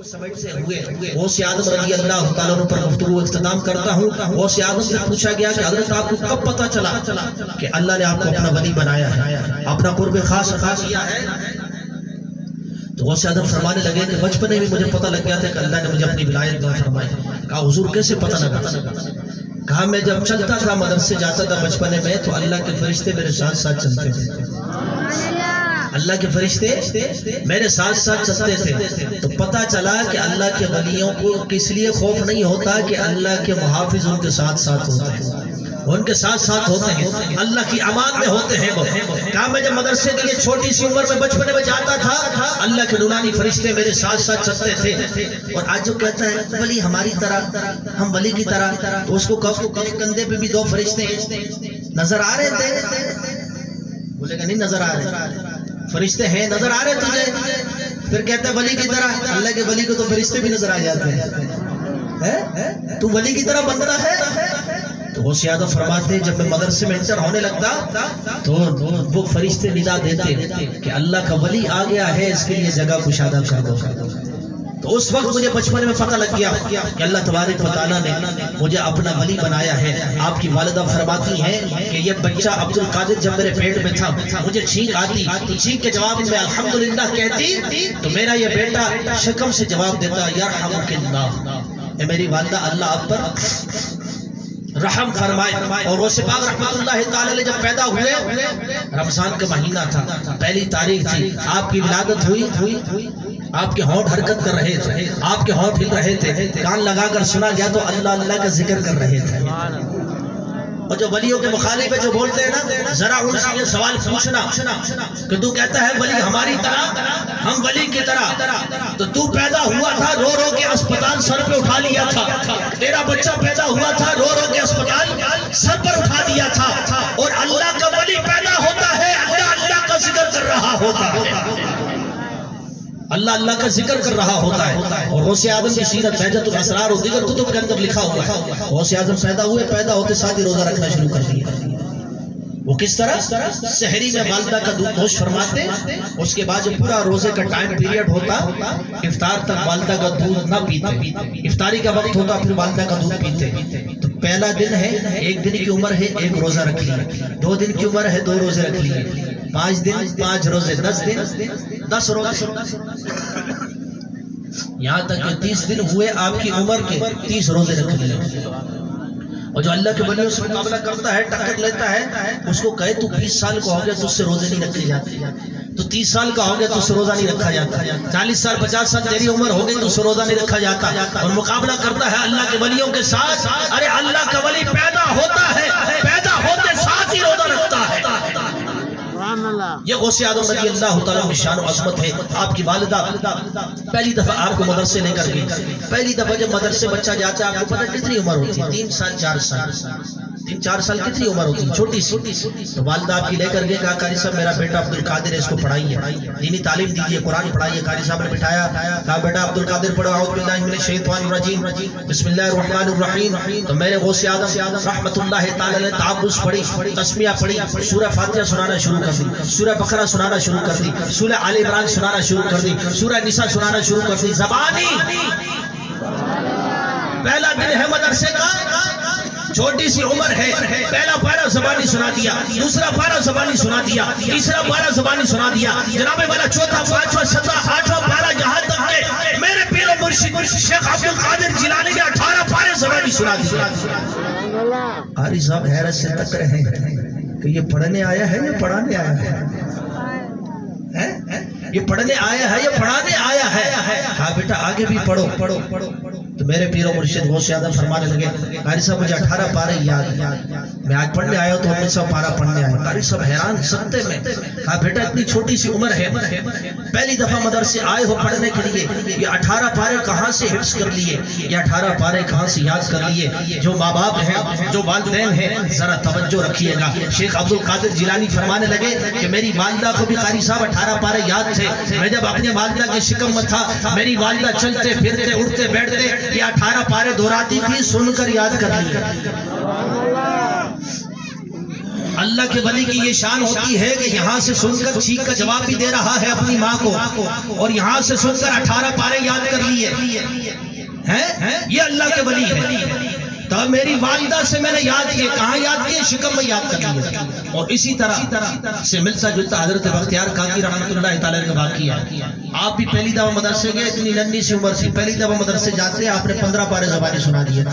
سمجھتے ہوئے غوث اعظم رضی اللہ تعالیٰ عنہ پر گفتگو اختتام کرتا ہوں. غوث اعظم سے پوچھا گیا کہ حضرت آپ کو کب پتا چلا کہ اللہ نے آپ کو اپنا ولی بنایا ہے, اپنا قرب خاص عطا کیا ہے؟ تو غوث اعظم فرمانے لگے کہ بچپنے میں مجھے پتہ لگ گیا تھا کہ اللہ نے مجھے اپنی ولایت عطا فرمائی. کہا حضور کیسے پتہ لگا؟ کہا میں جب چلتا تھا مدرسے جاتا تھا بچپنے میں تو اللہ کے فرشتے میرے ساتھ ساتھ چلتے تھے. اللہ کے فرشتے میرے ساتھ ساتھ چلتے تھے تو پتہ چلا کہ اللہ کے ولیوں کو کس لیے خوف نہیں ہوتا کہ اللہ کے محافظ ان کے ساتھ ساتھ ہوتے ہیں, ان کے ساتھ ساتھ ہوتے ہیں, اللہ کی امان میں ہوتے ہیں. کہا میں جب مدرسے کے لیے چھوٹی سی عمر میں بچپنے میں جاتا تھا اللہ کے نورانی فرشتے میرے ساتھ ساتھ چلتے تھے. اور آج جو کہتا ہے ولی ہماری طرح, ہم ولی کی طرح, تو اس کو کندھے پہ بھی 2 فرشتے نظر آ رہے تھے؟ بولے گا نہیں نظر آ رہے. فرشتے ہیں نظر آ رہے تجھے؟ پھر کہتا ہے ولی کی طرح. اللہ کے ولی کو تو فرشتے بھی نظر آ جاتے ہیں, تو ولی کی طرح بنتا ہے. تو وہ سیادہ فرماتے ہیں جب میں مدرسے میں انٹر ہونے لگتا تو وہ فرشتے ندا دیتے کہ اللہ کا ولی آ گیا ہے, اس کے لیے جگہ کشادہ کر دو. تو اس وقت مجھے بچپن میں پتہ لگ گیا کہ اللہ تبارک و تعالیٰ نے مجھے اپنا ولی بنایا ہے. آپ کی والدہ فرماتی ہیں کہ یہ بچہ عبد القادر جب میرے پیٹ میں تھا مجھے چھینک آتی, چھینک کے جواب میں الحمدللہ کہتی تو میرا یہ بیٹا شکم سے جواب دیتا یرحمک اللہ, اے میری والدہ اللہ آپ پر رحم فرمائے. اور غوث پاک رحمت اللہ تعالی علیہ جب پیدا ہوئے رمضان کا مہینہ تھا, پہلی تاریخ تھی, آپ کی ولادت ہوئی, آپ کے ہونٹ حرکت کر رہے تھے, آپ کے ہونٹ ہل رہے تھے, کان لگا کر سنا گیا تو اللہ اللہ کا ذکر کر رہے تھے. اور جو ولیوں کے مخالف ہے جو بولتے ہیں نا, ذرا ان سے یہ سوال پوچھنا کہ تو کہتا ہے ولی ہماری طرح, ہم ولی کی طرح, تو پیدا ہوا تھا رو رو کے اسپتال سر پہ اٹھا لیا تھا, تیرا بچہ پیدا ہوا تھا رو رو کے اسپتال سر پر اٹھا دیا تھا, اور اللہ کا ولی پیدا ہوتا ہے اللہ اللہ کا ذکر کر رہا ہوتا ہے, اللہ اللہ کا ذکر کر رہا ہوتا ہے. اور غوث اعظم کی سیرت بہجت الاسرار اور دیگر کتب کے اندر لکھا ہوا ہے غوث اعظم پیدا ہوتے ساتھ ہی روزہ رکھنا شروع کر دیا. وہ کس طرح سحری میں والدہ کا دودھ نوش فرماتے, اس کے بعد جب پورا روزے کا ٹائم پیریڈ ہوتا افطار تک والدہ کا دودھ نہ پیتے, افطاری کا وقت ہوتا پھر والدہ کا دودھ پیتے. تو پہلا دن ہے, 1 دن کی عمر ہے 1 روزہ رکھ لیا, 2 دن کی عمر ہے 2 روزے رکھ لیے, 5 دن 5 روزے, 10 دن 10 روزے, یہاں تک کہ 30 دن ہوئے آپ کی عمر کے 30 روزے رکھ لیے. اور جو اللہ کے ولیوں سے مقابلہ کرتا ہے ٹکر لیتا ہے اس کو کہے تو 20 سال کا ہو گیا تو اس سے روزے نہیں رکھے جاتے, تو 30 سال کا ہو گیا تو اس سے روزہ نہیں رکھا جاتا, 40 سال 50 سال تیری عمر ہو گئی تو اس سے روزہ نہیں رکھا جاتا, اور مقابلہ کرتا ہے اللہ کے ولیوں کے ساتھ. ارے اللہ کا ولی پیدا ہوتا ہے, پیدا ہوتے ساتھ ہی روزہ رکھتا ہے. یہ غوث اعظم رضی اللہ تعالیٰ کی شان و عظمت ہے. آپ کی والدہ پہلی دفعہ آپ کو مدرسے لے کر گئی, پہلی دفعہ جب مدرسے بچہ جاتا ہے آپ کو پتہ کتنی عمر ہوتی ہے؟ 3 سال 4 سال, 3-4 سال کتنی عمر ہوتی ہے؟ چھوٹی سی. تو والدہ آپ کی لے کر گئے, کہا قاری صاحب میرا بیٹا عبد القادر ہے, اس کو پڑھائیے, دینی تعلیم دیجیے, قرآن پڑھائیے. قاری صاحب نے بٹھایا, کہا بیٹا عبد القادر پڑھو اعوذ باللہ من الشیطان الرجیم بسم اللہ الرحمن الرحیم. تو میرے غوث اعظم رحمت اللہ تعالی نے تعوذ پڑھی, تسمیہ پڑھی, سورہ فاتحہ سنانا شروع کر دی, سورہ بقرہ سنانا شروع کر دی, سورہ آل عمران سنانا شروع کر دی, سورہ نساء سنانا شروع کر دی. زبانی پہلا دن ہے مدرسے کا, چھوٹی سی عمر ہے, پہلا پارہ زبانی سنا دیا, دوسرا پارہ زبانی سنا دیا, تیسرا پارہ زبانی سنا دیا, جناب والا چوتھا 5واں 7واں 8واں پارہ, جہاں تک کہ میرے پیر و مرشد شیخ عبد القادر جیلانی نے 18 پارے زبانی سنا دیا. قاری صاحب حیرت سے تک رہے کہ یہ پڑھنے آیا ہے یا پڑھانے آیا ہے؟ یہ پڑھنے آیا ہے یا پڑھانے آیا ہے؟ ہاں بیٹا آگے بھی پڑھو. تو میرے پیر و مرشد غوث اعظم فرمانے لگے قاری صاحب مجھے 18 پارے یاد, میں آج پڑھنے آیا تو 19 پارہ پڑھنے آیا. قاری صاحب حیران سکتے میں, کہا بیٹا اتنی چھوٹی سی عمر ہے, پہلی دفعہ مدرسے آئے ہو پڑھنے کے لیے, یہ 18 پارے کہاں سے حفظ کر لیے, یہ 18 پارے کہاں سے یاد کر لیے؟ جو ماں باپ ہیں, جو والدین ہیں, ذرا توجہ رکھیے گا. شیخ عبد القادر جیلانی فرمانے لگے کہ میری والدہ کو بھی قاری صاحب 18 پارے یاد تھے. میں جب اپنی والدہ کے شکم میں تھا میری والدہ چلتے پھرتے اٹھتے بیٹھتے یہ 18 پارے دہراتی تھی, سن کر یاد کر لی. اللہ کے ولی کی یہ شان ہوتی ہے کہ یہاں سے سن کر چیخ کا جواب بھی دے رہا ہے اپنی ماں کو، اور یہاں سے سن کر 18 پارے یاد کر لیے ہیں، یہ اللہ کے ولی ہے۔ تو میری والدہ سے میں نے یاد کیے، کہاں یاد کیے؟ شکم میں یاد کر لیے۔ اور اسی طرح سے ملتا جلتا حضرت بختیار کاکی رحمۃ اللہ تعالی کا واقعہ ہے۔ آپ بھی پہلی دفعہ مدرسے گئے، اتنی ننھی سی عمر سے پہلی دفعہ مدرسے جاتے ہیں، آپ نے 15 پارے زبانی سنا دیے۔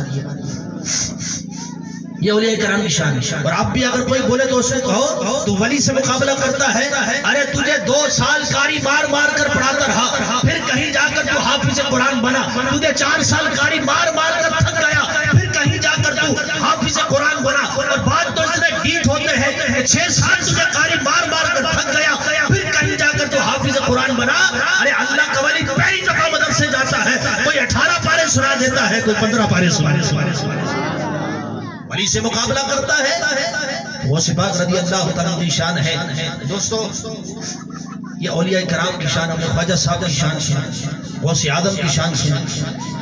یہ اولیاء کرام کی شان ہے۔ اور اب بھی اگر کوئی بولے تو اسے کہو تو ولی سے مقابلہ کرتا ہے، ارے تجھے 2 سال قاری مار مار کر پڑھاتا رہا، پھر کہیں جا کر تو حافظ قرآن بنا، تجھے 4 سال قاری مار مار کر تھک گیا، پھر کہیں جا کر تو حافظ قرآن بنا، اور بات تو اس میں ڈیٹ ہوتے ہیں 6 سال تجھے قاری مار مار کر تھک گیا، پھر کہیں جا کر تو حافظ قرآن بنا۔ ارے اللہ کا ولی پہلی دفعہ مدرسے جاتا ہے، کوئی 18 پارے سنا دیتا ہے، کوئی 15 پارے سنا ولی سے مقابلہ کرتا ہے۔ وہ صفات رضی اللہ تعالیٰ کی شان ہے۔ دوستو یہ اولیاء کرام کی شان، اپنے خواجہ صاحب کی شان سنیں، غوث اعظم کی شان سنیں،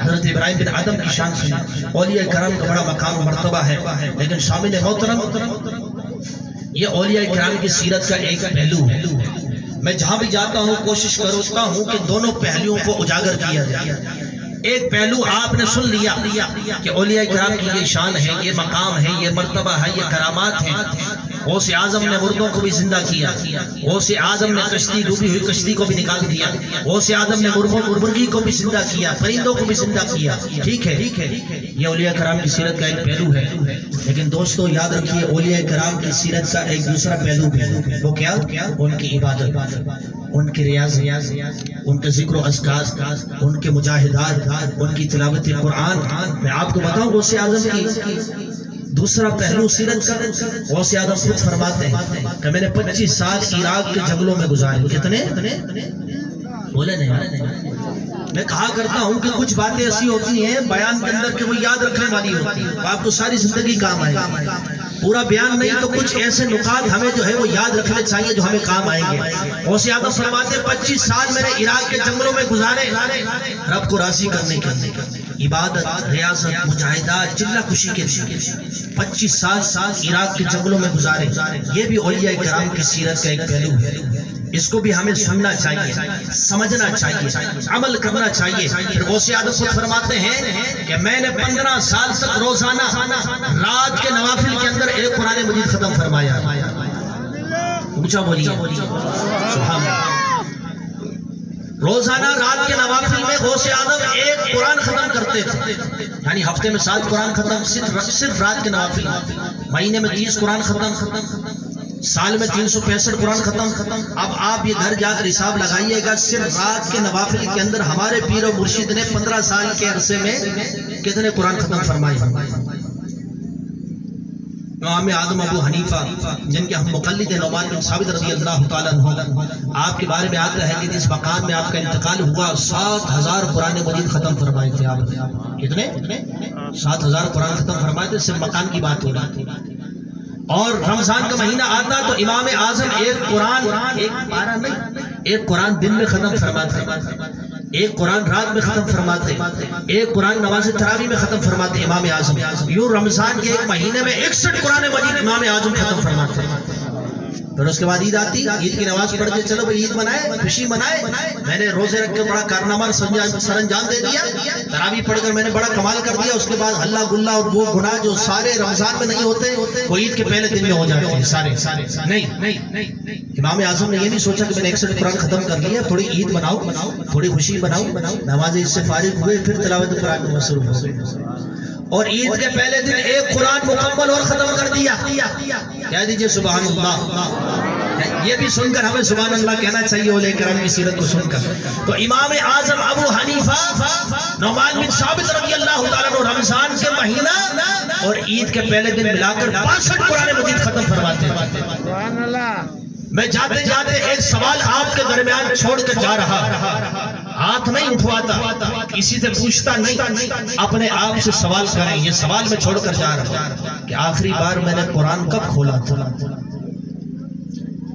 حضرت ابراہیم بن آدم کی شان سنیں۔ اولیاء کرام کا بڑا مقام و مرتبہ ہے، لیکن شامل محترم یہ اولیاء کرام کی سیرت کا ایک پہلو ہے۔ میں جہاں بھی جاتا ہوں کوشش کرتا ہوں کہ دونوں پہلوؤں کو اجاگر کیا جائے۔ ایک پہلو آپ نے سن لیا کہ اولیاء کرام کی یہ شان ہے، یہ مقام ہے، یہ مرتبہ ہے، یہ کرامات ہیں۔ غوث اعظم نے مردوں کو بھی زندہ کیا، غوث اعظم نے کشتی ڈوبی ہوئی کشتی کو بھی نکال دیا، غوث اعظم نے مرغی کو بھی زندہ کیا، پرندوں کو بھی زندہ کیا۔ ٹھیک ہے، یہ اولیاء کرام کی سیرت کا ایک پہلو ہے۔ لیکن دوستو یاد رکھیے اولیاء کرام کی سیرت کا ایک دوسرا پہلو ہے، وہ کیا؟ ان کی عبادت، ان کی ریاض، ان کے ذکر و اذکار، ان کے مجاہدات، ان کی تلاوت قرآن۔ میں آپ کو بتاؤں غوث اعظم کی دوسرا پہلو سیرت کا، غوث اعظم خود فرماتے ہیں کہ میں نے 25 سال عراق کے جنگلوں میں گزارے۔ کتنے؟ بولے نہیں۔ میں کہا کرتا ہوں کہ کچھ باتیں ایسی ہوتی ہیں بیان کے اندر کہ وہ یاد رکھنے والی ہوتی ہیں، آپ کو ساری زندگی کام آئے گا۔ پورا بیان نہیں تو کچھ ایسے نکات ہمیں جو ہے وہ یاد رکھنے چاہیے جو ہمیں کام آئیں گے۔ غوث اعظم فرماتے 25 سال میں نے عراق کے جنگلوں میں گزارے رب کو راضی کرنے کے، عبادت، ریاضت، مجاہدات، چلہ کشی کے لیے 25 سال عراق کے جنگلوں میں گزارے۔ یہ بھی اولیاء کرام کی سیرت کا ایک پہلو ہے، اس کو بھی ہمیں سننا چاہیے، سمجھنا چاہیے، عمل کرنا چاہیے۔ پھر غوث اعظم خود فرماتے ہیں کہ میں نے 15 سال تک روزانہ رات کے نوافل کے اندر ایک قرآن مجید ختم فرمایا۔ اونچا بولیے سبحان اللہ۔ روزانہ رات کے نوافل میں غوث اعظم ایک قرآن ختم کرتے تھے، یعنی ہفتے میں 7 قرآن ختم، صرف رات کے نوافل، مہینے میں 30 قرآن ختم، سال میں 365 قرآن ختم۔ اب آپ یہ گھر جا کر حساب لگائیے گا، صرف رات کے نوافل کے اندر ہمارے پیر و مرشد نے 15 سال کے عرصے میں کتنے قرآن ختم فرمائے۔ امام اعظم ابو حنیفہ جن کے ہم مقلد ہیں، نعمان بن ثابت رضی اللہ تعالیٰ عنہ، آپ کے بارے میں آتا ہے کہ جس مقام میں آپ کا انتقال ہوا 7000 قرآن مجید ختم فرمائے تھے آپ نے۔ کتنے؟ 7000 قرآن ختم فرمائے تھے، صرف مکان کی بات ہو رہی تھی۔ اور رمضان کا مہینہ آتا تو امام اعظم ایک قرآن دن میں ختم فرماتے، ایک قرآن رات میں ختم فرماتے، ایک قرآن نماز تراویح میں ختم فرماتے امام اعظم۔ یوں رمضان کے ایک مہینے میں 61 قرآن مجید امام اعظم ختم فرماتے۔ پھر اس کے بعد عید آتی، عید کی نماز پڑھ کے چلو بھائی عید منائے، خوشی منائے، میں نے روزے رکھ کے بڑا کارنامہ سر انجام دے دیا، تراویح پڑھ کر میں نے بڑا کمال کر دیا۔ اس کے بعد ہلہ گلہ اور وہ گناہ جو سارے رمضان میں نہیں ہوتے وہ عید کے پہلے دن میں ہو جاتے ہیں سارے۔ نہیں، امام اعظم نے یہ نہیں سوچا کہ میں نے 61 قرآن ختم کر لیا، تھوڑی عید مناؤ، تھوڑی خوشی بناؤ، نماز عید سے فارغ ہوئے پھر تلاوت قرآن میں مصروف ہو گئے، اور عید کے پہلے دن ایک قرآن مکمل اور ختم کر دیا۔ کہہ دیجئے سبحان اللہ۔ یہ بھی سن کر ہمیں سبحان اللہ کہنا چاہیے اولیاء کرام کی سیرت کو سن کر۔ تو امام اعظم ابو حنیفہ نعمان بن ثابت رضی اللہ تعالیٰ عنہ رمضان کے مہینہ اور عید کے پہلے دن ملا کر 62 قرآن مجید ختم فرماتے ہیں۔ میں جاتے جاتے ایک سوال آپ کے درمیان چھوڑ کر جا رہا، ہاتھ نہیں اٹھواتا، کسی سے پوچھتا نہیں، اپنے آپ سے سوال کریں۔ یہ سوال میں چھوڑ کر جا رہا کہ آخری بار میں نے قرآن کب کھولا تھا،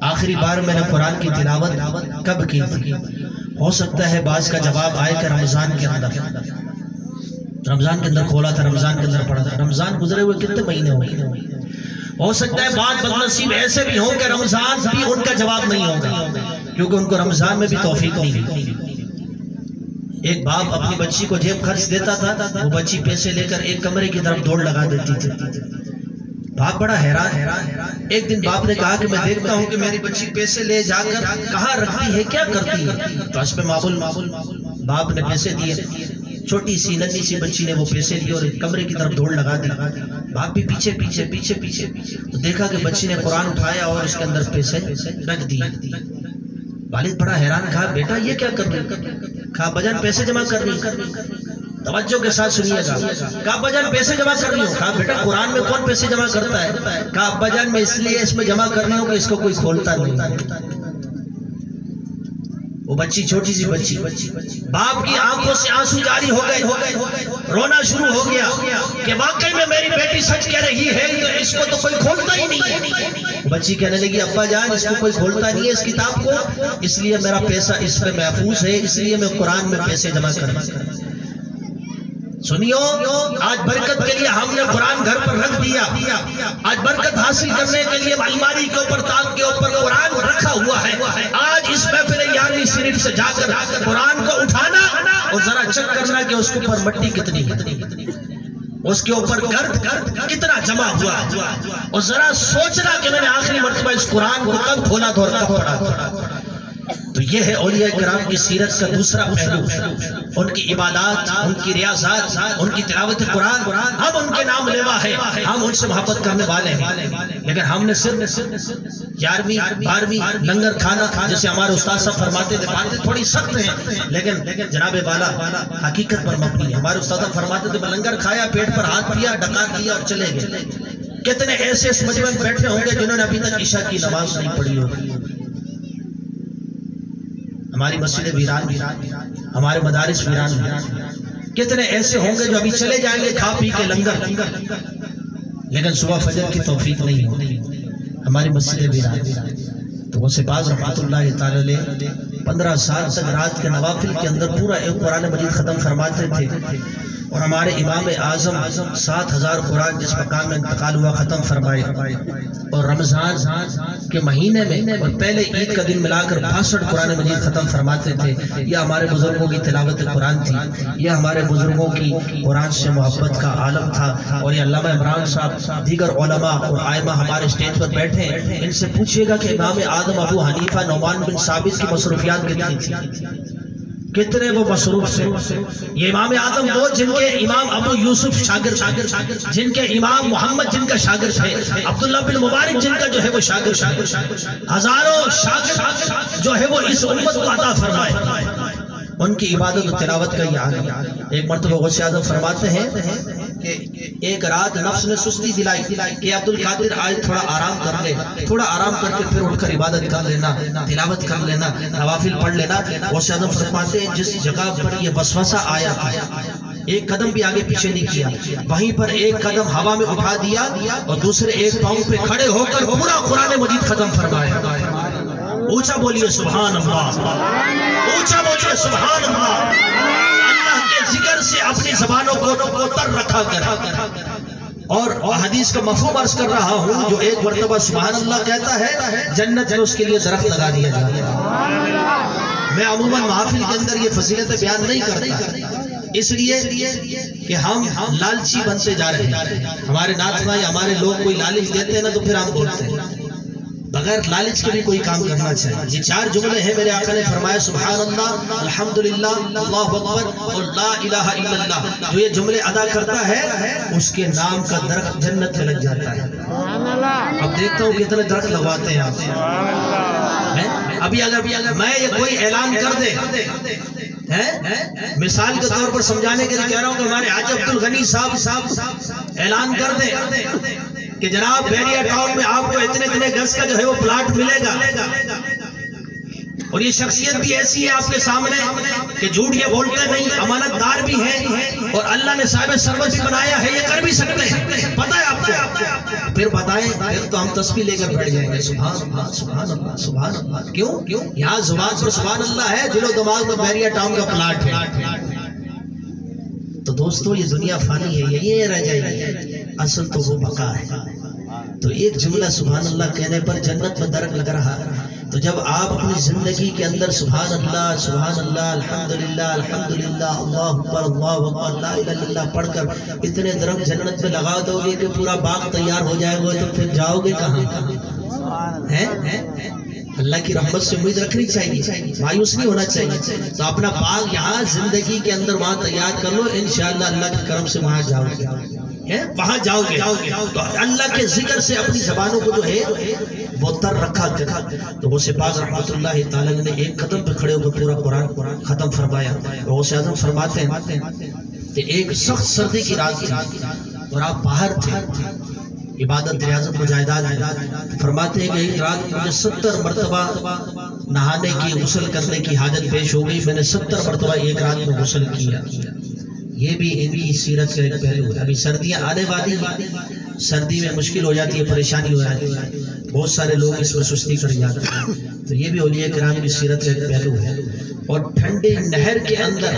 آخری بار میں نے قرآن کی تلاوت کب کی تھی؟ ہو سکتا ہے بعض کا جواب آئے کہ رمضان کے اندر کھولا تھا، رمضان کے اندر پڑھا تھا۔ رمضان گزرے ہوئے کتنے مہینے ہوئے؟ ہو سکتا ہے بعض بدنصیب ایسے بھی ہوں کہ رمضان بھی ان کا جواب نہیں ہوگا، کیونکہ ان کو رمضان میں بھی توفیق نہیں ہوتی۔ ایک باپ اپنی بچی کو جیب خرچ دیتا تھا، وہ بچی پیسے لے کر ایک کمرے کی طرف دوڑ لگا دیتی تھی۔ باپ بڑا حیران۔ ایک دن باپ نے کہا کہ میں دیکھتا ہوں کہ میری بچی پیسے لے جا کر کہاں رکھتی ہے، کیا کرتی ہے؟ تو اس پہ معمول باپ نے پیسے دیے، چھوٹی سی ننھی سی بچی نے وہ پیسے لیے اور ایک کمرے کی طرف دوڑ لگا دی۔ باپ بھی پیچھے پیچھے پیچھے پیچھے تو دیکھا کہ بچی نے قرآن اٹھایا اور اس کے اندر پیسے رکھ دیے۔ والد بڑا حیران، کہا بیٹا یہ کیا کر رہی؟ کہا بجن پیسے جمع کر رہی۔ توجہ کے ساتھ سنیے گا۔ کہا ابا جان پیسے جمع کر رہی ہوں۔ کہا بیٹا قرآن میں کون پیسے جمع کرتا ہے؟ کہا ابا جان میں اس لیے اس میں جمع کر رہی ہوں کہ اس کو کوئی کھولتا نہیں۔ وہ بچی چھوٹی سی بچی، باپ کی آنکھوں سے آنسو جاری ہو گئے، رونا شروع ہو گیا کہ واقعی میں میری بیٹی سچ کہہ رہی ہے، تو اس کو تو کوئی کھولتا ہی نہیں۔ بچی کہنے لگی ابا جان اس کو کوئی کھولتا نہیں ہے اس کتاب کو، اس لیے میرا پیسہ اس میں محفوظ ہے، اس لیے میں قرآن میں پیسے جمع کر رہا ہوں۔ سنیو، آج برکت کے لیے ہم نے قرآن گھر پر رکھ دیا، آج برکت حاصل کرنے کے لیے الماری کے اوپر تاک کے اوپر قرآن رکھا ہوا ہے۔ آج اس محفل یارویں شریف سے جا کر قرآن کو اٹھانا اور ذرا چیک کرنا کہ اس کے اوپر مٹی کتنی، اس کے اوپر گرد کتنا جمع ہوا، اور ذرا سوچنا کہ میں نے آخری مرتبہ اس قرآن کو کب کھولا تھا اور کب پڑھا۔ تو یہ ہے اولیاء کرام کی سیرت کا دوسرا پہلو، ان کی عبادات، ان کی ریاضات، ان کی تلاوت قرآن۔ ہم ان کے نام لیوا ہے، ہم ان سے محبت کرنے والے ہیں، لیکن ہم نے صرف 11ویں 12ویں لنگر کھانا، جیسے ہمارے استاد صاحب فرماتے تھے، باتیں تھوڑی سخت ہیں لیکن جناب بالا حقیقت پر مبنی ہے۔ ہمارے استاد صاحب فرماتے تھے لنگر کھایا، پیٹ پر ہاتھ دیا، ڈکا دیا اور چلے گئے۔ کتنے ایسے اس مجمع میں بیٹھے ہوں گے جنہوں نے ابھی تک عشاء کی نماز نہیں پڑھی ہوگی۔ ہماری مسجد ویران، ہمارے مدارس ویران، کتنے ایسے ہوں گے جو ابھی چلے جائیں گے کھا پی کے لنگر، لیکن صبح فجر کی توفیق نہیں ہوتی۔ ہماری مسجد ویران۔ تو وہ سپاس رحمۃ اللہ تعالی علیہ 15 سال تک رات کے نوافل کے اندر پورا ایک قرآن مجید ختم فرماتے تھے، اور ہمارے امام اعظم 7000 قرآن جس مقام میں انتقال ہوا ختم فرمائے، اور رمضان کے مہینے میں اور پہلے عید کا دن ملا کر 62 قرآن مجید ختم فرماتے تھے۔ یہ ہمارے بزرگوں کی تلاوت قرآن تھی، یہ ہمارے بزرگوں کی قرآن سے محبت کا عالم تھا۔ اور یہ علامہ عمران صاحب، دیگر علماء اور ائمہ ہمارے اسٹیج پر بیٹھے ہیں، ان سے پوچھیے گا کہ امام اعظم ابو حنیفہ نعمان بن ثابت کی مصروفیات کتنی تھی، کتنے وہ مصروف سے۔ یہ امام اعظم وہ جن کے امام ابو یوسف شاگرد، جن کے امام محمد جن کا شاگرد ہے، عبداللہ بن مبارک جن کا جو ہے وہ شاگرد، ہزاروں شاگرد جو ہے وہ اس امت کو عطا فرمائے، ان کی عبادت و تلاوت کا یہ عالم۔ ایک مرتبہ غوث اعظم فرماتے ہیں کہ ایک رات نفس نے سستی دلائی کہ عبد القادر آج تھوڑا آرام کر لے، تھوڑا آرام کر کے پھر اٹھ کر عبادت کر لینا، تلاوت کر لینا، نوافل پڑھ لینا۔ غوث اعظم فرماتے ہیں جس جگہ پر یہ وسوسہ آیا تھا، ایک قدم بھی آگے پیچھے نہیں کیا، وہیں پر ایک قدم ہوا میں اٹھا دیا اور دوسرے ایک پاؤں پہ کھڑے ہو کر پورا قرآن مجید ختم فرمایا۔ اونچا بولیے سبحان اللہ، اونچا بولیے سبحان اللہ۔ اللہ کے ذکر سے اپنی زبانوں کو تر رکھا کر، اور حدیث کا مفہوم عرض کر رہا ہوں، جو ایک مرتبہ سبحان اللہ کہتا ہے جنت میں اس کے لیے درخت لگا دیا جاتا ہے۔ میں عموماً محافل کے اندر یہ فضیلت بیان نہیں کرتا، اس لیے کہ ہم لالچی بنتے جا رہے ہیں۔ ہمارے نعت بھائی، ہمارے لوگ کوئی لالچ دیتے ہیں نا تو پھر ہم بولتے ہیں، بغیر لالچ کے بھی کوئی کام کرنا چاہیے۔ یہ 4 جملے ہیں میرے آقا نے فرمایا سبحان اللہ، الحمدللہ، اللہ اکبر اور لا الہ الا اللہ، جو یہ جملے ادا کرتا ہے اس کے نام کا درخت جنت میں لگ جاتا ہے۔ اب دیکھتا ہوں کتنے درخت لگواتے ہیں آپ۔ ابھی اگر میں یہ کوئی اعلان کر دے، مثال کے طور پر سمجھانے کے لیے کہہ رہا ہوں کہ ہمارے حاجی عبد الغنی صاحب اعلان کر دے کہ جناب بیریا ٹاؤن میں آپ کو اتنے گز کا جو ہے وہ پلاٹ ملے گا، اور یہ شخصیت بھی ایسی ہے آپ کے سامنے کہ جھوٹ یہ بولتے نہیں، امانت دار بھی ہیں، اور اللہ نے صاحب سروت بھی بنایا ہے، یہ کر بھی سکتے ہیں، پتہ ہے آپ کو؟ پھر بتائیں، پھر تو ہم تسبیح لے کر بیٹھ جائیں گے، سبحان اللہ سبحان اللہ سبحان اللہ۔ کیوں؟ یہاں زبان پر سبحان اللہ ہے، دل و دماغ میں بیریا ٹاؤن کا پلاٹ ہے۔ تو دوستو یہ دنیا فانی ہے، یہ رہ جائے گی، اصل تو وہ بقا ہے۔ تو ایک جملہ سبحان اللہ کہنے پر جنت میں درک لگ رہا. تو جب آپ اپنی زندگی کے اندر سبحان اللہ الحمدللہ الحمدللہ اللہ اکبر لا الہ الا اللہ پڑھ کر اتنے درخت جنت میں لگا دو گے کہ پورا باغ تیار ہو جائے گا، تو پھر جاؤ گے کہاں؟ اللہ کی رحمت سے امید رکھنی چاہیے، مایوس نہیں ہونا چاہیے. تو اپنا باغ یہاں زندگی کے اندر وہاں تیار کر لو، انشاءاللہ اللہ کے کرم سے وہاں جاؤ گے، وہاں جاؤ گے. تو اللہ کے ذکر سے اپنی زبانوں کو جو ہے وہ تر رکھا. تو غوث پاک رحمۃ اللہ تعالی نے ایک قدم پہ کھڑے ہو کر پورا قرآن ختم فرمایا. غوث اعظم فرماتے ہیں کہ ایک سخت سردی کی رات تھی اور آپ باہر تھے عبادت ریاضت مجاہدات. فرماتے ہیں کہ ایک رات مجھے 70 مرتبہ نہانے کی غسل کرنے کی حاجت پیش ہو گئی، میں نے 70 مرتبہ ایک رات میں غسل کیا. یہ بھی ان کی سیرت کا ایک پہلو ہے. ابھی سردیاں آنے والی ہیں، سردی میں مشکل ہو جاتی ہے، پریشانی ہو جاتی ہے، بہت سارے لوگ اس میں سستی کر جاتے ہیں. تو یہ بھی اولیاء کرام کی سیرت کا ایک پہلو ہے. اور ٹھنڈے نہر کے اندر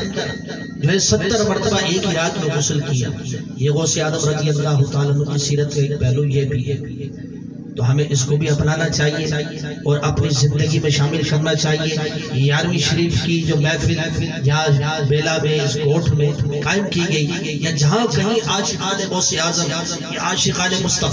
جو ہے 70 مرتبہ ایک ہی رات میں غسل کیا، یہ غوث اعظم رضی اللہ تعالیٰ عنہ کی سیرت کا ایک پہلو یہ بھی ہے. تو ہمیں اس کو بھی اپنانا چاہیے اور اپنی زندگی میں شامل کرنا چاہیے. 11ویں شریف کی جو محفل یہاں بیلا میں اس کوٹ میں قائم کی گئی، یا جہاں کہیں عاشقان غوث اعظم یا عاشقان مصطفیٰ